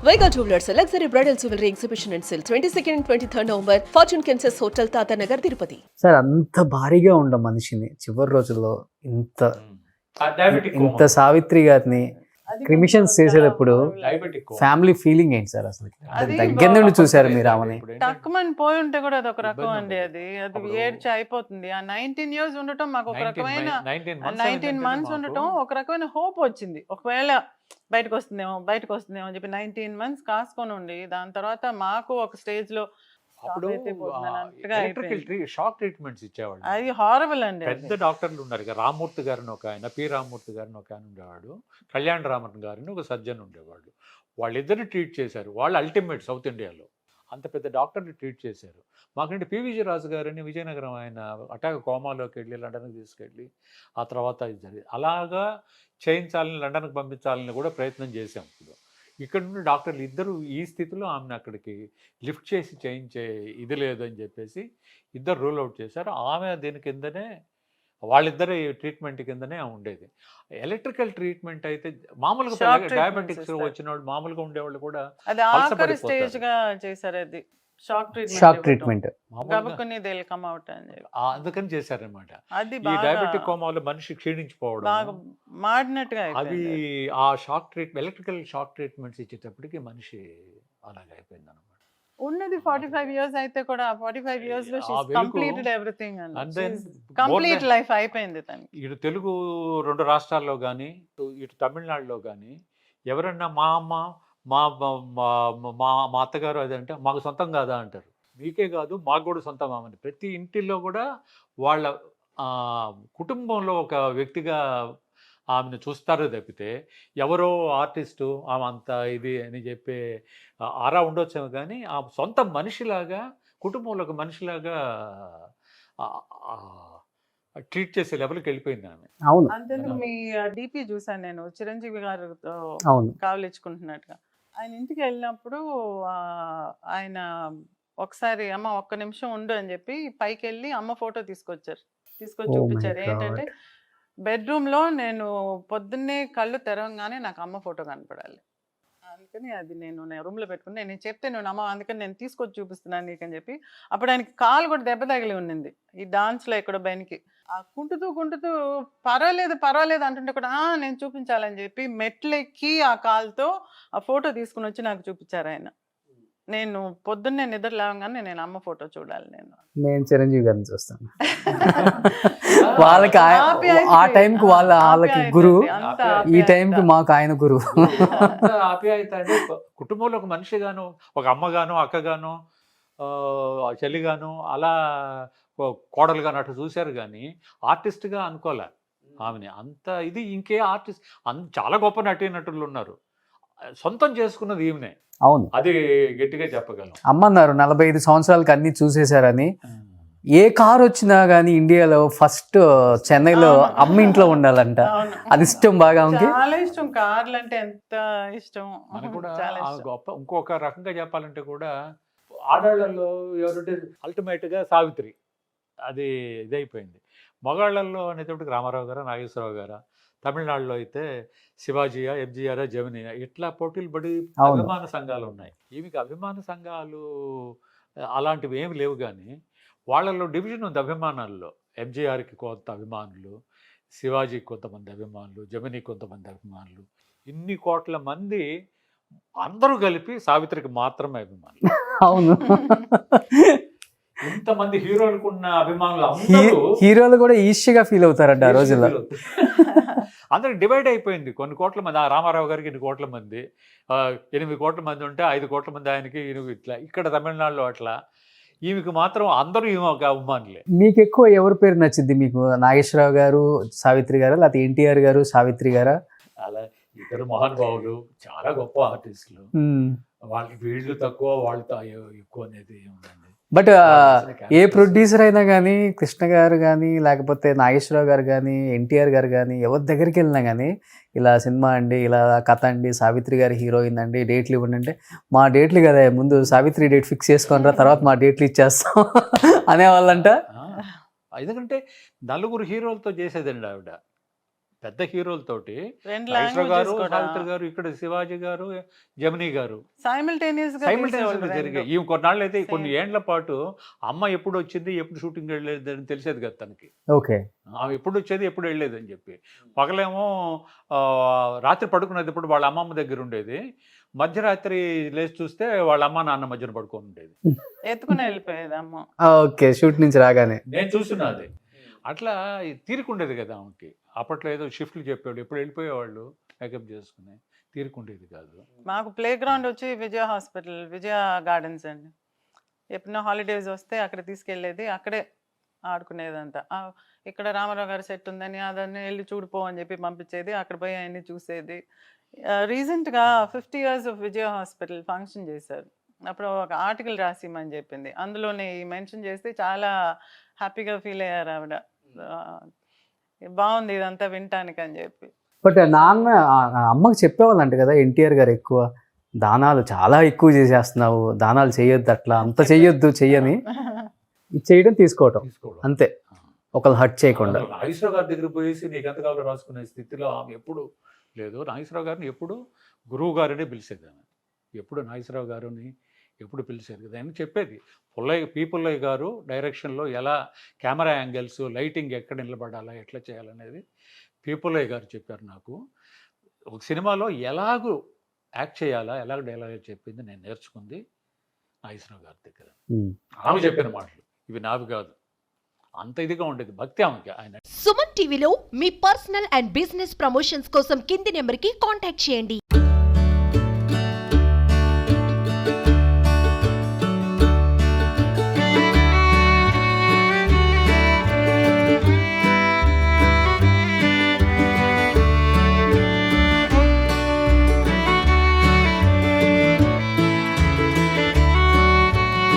Vega Jewelers, a luxury bridal jewelry exhibition and sale 22nd and 23rd November, Fortune Kansas Hotel, Tata Nagar, Tirupati. Sir అంత భారీగా ఉండ మనిషిని చివరి రోజుల్లో ఇంత ఇంత సావిత్రి గారిని క్రిమిషన్స్ చేసేటప్పుడు ఫ్యామిలీ ఫీలింగ్ ఏంటి సార్ అసలు దగ్గర నుండి చూసారు మీరు ఆమెని? తక్కువని పోయి ఉంటే కూడా అది ఒక రకం అండి. అది ఏడ్చి అయిపోతుంది. ఆ 19 years ఉండటం మాకు ఒక రకమైన 19 months ఉండటం ఒక రకమైన హోప్ వచ్చింది. ఒకవేళ బయటకు వస్తుందేమో అని చెప్పి 19 months కాసుకొని ఉండి దాని తర్వాత మాకు ఒక స్టేజ్ లో అప్పుడు షాక్ ట్రీట్మెంట్స్ ఇచ్చేవాళ్ళు. అది హారబుల్ అండి. పెద్ద డాక్టర్లు ఉన్నారు ఇక రామ్మూర్తి గారిని ఒక ఆయన, పి రామ్మూర్తి గారిని ఒక ఆయన ఉండేవాడు, కళ్యాణ్ రామన్ గారిని ఒక సర్జన్ ఉండేవాళ్ళు. వాళ్ళిద్దరిని ట్రీట్ చేశారు. వాళ్ళు అల్టిమేట్ సౌత్ ఇండియాలో అంత పెద్ద డాక్టర్ని ట్రీట్ చేశారు. మాకంటే పివిజి రాజు గారిని విజయనగరం ఆయన అటాక్ కోమాలోకి వెళ్ళి లండన్కి తీసుకెళ్ళి ఆ తర్వాత ఇది జరిగింది. అలాగా చేయించాలని, లండన్కి పంపించాలని కూడా ప్రయత్నం చేశాం. ఇప్పుడు ఇక్కడ నుండి డాక్టర్లు ఇద్దరు ఈ స్థితిలో ఆమెను అక్కడికి లిఫ్ట్ చేసి చేయించే ఇది లేదని చెప్పేసి ఇద్దరు రూల్ అవుట్ చేశారు. ఆమె దీని కిందనే వాళ్ళిద్దరి ట్రీట్మెంట్ కిందనే ఉండేది. ఎలక్ట్రికల్ ట్రీట్మెంట్ అయితే మామూలుగా డయాబెటిక్స్ వచ్చిన వాళ్ళు మామూలుగా ఉండేవాళ్ళు కూడా షాక్ ట్రీట్మెంట్ అందుకని చేశారనమాట. ఈ డయాబెటిక్ కోమాలో మనిషి క్షీణించిపోవడం అది ఆ shock treatment, electrical shock treatments ఇచ్చేటప్పటికి మనిషి అలాగే అయిపోయింది అనమాట. ఉన్నది 45 years అయితే కూడా 45 years లో completed everything and complete life అయిపోయింది తనకి. ఇటు తెలుగు 2 రాష్ట్రాల్లో కానీ ఇటు తమిళనాడులో కానీ ఎవరన్నా మా అమ్మ మా మా మా అత్తగారు అదంటే మాకు సొంతం కాదా అంటారు. మీకే కాదు మాకు కూడా సొంతం అమ్మని. ప్రతి ఇంటిల్లో కూడా వాళ్ళ కుటుంబంలో ఒక వ్యక్తిగా ఆమెను చూస్తారో తప్పితే ఎవరో ఆర్టిస్టు ఆమె అంత ఇది అని చెప్పే ఆరా ఉండొచ్చేమో కానీ ఆ సొంత మనిషిలాగా కుటుంబంలో ఒక మనిషిలాగా ట్రీట్ చేసే లెవెల్కి వెళ్ళిపోయింది ఆమె. అవును, అంతేందుకు మీ డిపి చూసాను నేను, చిరంజీవి గారితో కావలించుకుంటున్నట్టుగా. ఆయన ఇంటికి వెళ్ళినప్పుడు ఆయన ఒకసారి అమ్మ ఒక్క నిమిషం ఉండు అని చెప్పి పైకి వెళ్ళి అమ్మ ఫోటో తీసుకొచ్చి చూపించారు. ఏంటంటే బెడ్రూమ్ లో నేను పొద్దున్నే కళ్ళు తెరవగానే నాకు అమ్మ ఫోటో కనపడాలి, అందుకని అది నేను రూమ్ లో పెట్టుకుని నేను చెప్తే నువ్వు అమ్మ అందుకని నేను తీసుకొచ్చి చూపిస్తున్నాను నీకని చెప్పి. అప్పుడు ఆయనకి కాలు కూడా దెబ్బ తగిలి ఉండింది ఈ డాన్స్ లో ఎక్కడో బెనికి. కుంటుతూ పర్వాలేదు అంటుంటే కూడా నేను చూపించాలని చెప్పి మెట్లెక్కి ఆ కాలుతో ఆ ఫోటో తీసుకుని వచ్చి నాకు చూపించారు ఆయన. నేను పొద్దున్నే నిద్ర లేవగానే నేను అమ్మ ఫోటో చూడాలి. నేను చిరంజీవి గారిని చూస్తాను. వాళ్ళకి ఆ టైంకి వాళ్ళకి గురువు, ఈ టైంకి మాకు ఆయన గురువు. ఆప్యాయత అంటే కుటుంబంలో ఒక మనిషిగాను, ఒక అమ్మగాను, అక్కగాను, చెల్లిగాను, అలా కోడలుగాను అటు చూశారు కానీ ఆర్టిస్ట్గా అనుకోలే ఆమెని. అంత ఇది ఇంకే ఆర్టిస్ట్ చాలా గొప్ప నటీనటులు ఉన్నారు, సొంతం చేసుకున్నది ఈమెనే. అవును, అది గట్టిగా చెప్పగలం. అమ్మన్నారు 45 సంవత్సరాలకి అన్ని చూసేశారని. ఏ కార్ వచ్చినా గానీ ఇండియాలో ఫస్ట్ చెన్నైలో అమ్మ ఇంట్లో ఉండాలంట. అది ఇష్టం బాగా, చాలా ఇష్టం. కార్లు అంటే ఎంత ఇష్టం మనకు కూడా. గొప్ప ఇంకొక రకంగా చెప్పాలంటే కూడా ఆడాళ్లలో ఎవరంటే అల్టిమేట్ గా సావిత్రి, అది ఇదైపోయింది. మగాళ్లలో అనేటప్పటికి రామారావు గారా, నాగేశ్వరరావు గారా, తమిళనాడులో అయితే శివాజీయా, ఎంజీఆర్, జమినియా, ఇట్లా పోటీలు పడి అభిమాన సంఘాలు ఉన్నాయి. ఈమెకి అభిమాన సంఘాలు అలాంటివి ఏమి లేవు కానీ వాళ్ళలో డివిజన్ ఉంది అభిమానాల్లో. ఎంజీఆర్కి కొంత అభిమానులు, శివాజీకి కొంతమంది అభిమానులు, జమినికి కొంతమంది అభిమానులు, ఇన్ని కోట్ల మంది అందరూ కలిపి సావిత్రికి మాత్రమే అభిమానులు. అవును, ఇంతమంది హీరోలకు ఉన్న అభిమానులు హీరోలు కూడా ఈజీగా ఫీల్ అవుతారంట ఆ రోజుల్లో. అందరికి డివైడ్ అయిపోయింది. కొన్ని కోట్ల మంది రామారావు గారికి 2 కోట్ల మంది, 8 కోట్ల మంది ఉంటే 5 కోట్ల మంది ఆయనకి, ఇట్లా. ఇక్కడ తమిళనాడులో అట్లా. ఈమెకు మాత్రం అందరూ ఈమె ఒక అభిమానులే. మీకు ఎక్కువ ఎవరి పేరు నచ్చింది? మీకు నాగేశ్వరరావు గారు, సావిత్రి గారా, లేకపోతే ఎన్టీఆర్ గారు, సావిత్రి గారా? అలా ఇద్దరు మహానుభావులు, చాలా గొప్ప ఆర్టిస్టులు. వాళ్ళకి వీళ్ళు తక్కువ, వాళ్ళతో ఎక్కువ అనేది ఉందండి. బట్ ఏ ప్రొడ్యూసర్ అయినా కానీ, కృష్ణ గారు కానీ, లేకపోతే నాగేశ్వరరావు గారు కానీ, ఎన్టీఆర్ గారు కానీ, ఎవరి దగ్గరికి వెళ్ళినా కానీ ఇలా సినిమా అండి, ఇలా కథ అండి, సావిత్రి గారి హీరోయిన్ అండి, డేట్లు ఇవ్వండి అంటే, మా డేట్లు కదా ముందు సావిత్రి డేట్ ఫిక్స్ చేసుకొని రా, తర్వాత మా డేట్లు ఇచ్చేస్తాం అనేవాళ్ళంట. ఎందుకంటే 4 హీరోలతో చేసేదండి ఆవిడ. పెద్ద హీరోలతోటి 2 నాగేశ్వరరావు గారు, లాంగ్వేజెస్ కూడా సావిత్రి గారు, ఇక్కడ శివాజీ గారు, జమినీ గారు సైమల్టేనియస్ గా సైమిల్టేనియస్గా జరిగాయి. ఈ కొన్నాళ్ళు అయితే కొన్ని Same. ఏండ్ల పాటు అమ్మ ఎప్పుడు వచ్చింది, ఎప్పుడు షూటింగ్ వెళ్ళేది అని తెలిసేది కదా తనకి. ఓకే. ఆమె ఎప్పుడు వచ్చేది, ఎప్పుడు వెళ్ళేది అని చెప్పి. పగలేమో రాత్రి పడుకునేటప్పుడు వాళ్ళ అమ్మమ్మ దగ్గర ఉండేది, మధ్యరాత్రి లేచి చూస్తే వాళ్ళ అమ్మ నాన్న మధ్యన పడుకొని ఉండేది. ఎత్తుకుని వెళ్ళిపోయేది అమ్మ. ఓకే, షూట్ నుంచి రాగానే. నేను చూస్తున్నా అది. అట్లా తీరుకుండేది కదా ఆమెకి. అప్పట్లో ఏదో షిఫ్ట్లు చెప్పాడు, ఎప్పుడు వెళ్ళిపోయేవాళ్ళు మేకప్ చేసుకుని, తీరుకుండేది కాదు. మాకు ప్లే గ్రౌండ్ వచ్చి విజయ హాస్పిటల్, విజయ గార్డెన్స్ అండి. ఎప్పుడైనా హాలిడేస్ వస్తే అక్కడ తీసుకెళ్ళేది, అక్కడే ఆడుకునేదంతా. ఇక్కడ రామారావు గారి సెట్ ఉందని అదన్నీ వెళ్ళి చూడిపో అని చెప్పి పంపించేది, అక్కడ పోయి అవన్నీ చూసేది. రీసెంట్గా 50 years of Vijaya hospital function చేశారు. అప్పుడు ఒక ఆర్టికల్ రాసిమని చెప్పింది, అందులోనే మెన్షన్ చేస్తే చాలా హ్యాపీగా ఫీల్ అయ్యారు ఆవిడ. బాగుంది ఇదంతా వినటానికి అని చెప్పి. బట్ నాన్న అమ్మకి చెప్పేవాళ్ళంట కదా ఎన్టీఆర్ గారు, ఎక్కువ దానాలు చాలా ఎక్కువ చేసేస్తున్నావు, దానాలు చేయొద్దు, అట్లా అంత చెయ్యొద్దు, చెయ్యని. ఇది చేయడం తీసుకోవటం తీసుకోవడం అంతే, ఒకళ్ళు హర్ట్ చేయకుండా. నాగేశ్వరరావు గారి దగ్గర పోయేసి నీకు ఎంత కావాలో రాసుకునే స్థితిలో ఆమె ఎప్పుడు లేదు. నాగేశ్వరరావు గారిని ఎప్పుడు గురువు గారినే పిలిచేది ఆమె. ఎప్పుడు నాగేశ్వరరావు గారిని ఎప్పుడు పిలిచేది కదా అని చెప్పేది. పీపుల్లయ్య గారు డైరెక్షన్లో ఎలా కెమెరా యాంగిల్స్, లైటింగ్ ఎక్కడ నిలబడాలా, ఎట్లా చేయాలనేది పీపుల్లయ్య గారు చెప్పారు నాకు. ఒక సినిమాలో ఎలాగూ యాక్ట్ చేయాలా, ఎలాగ డైలాగ్ చెప్పింది నేను నేర్చుకుంది నాగేశ్వరరావు గారి దగ్గర. ఆమె చెప్పిన మాటలు ఇవి నావి కాదు. అంత ఇదిగా ఉండేది భక్తి ఆమెకి. ఆయన సుమన్ టీవీలో మీ పర్సనల్ అండ్ బిజినెస్ ప్రమోషన్స్ కోసం కింది నెంబర్కి కాంటాక్ట్ చేయండి.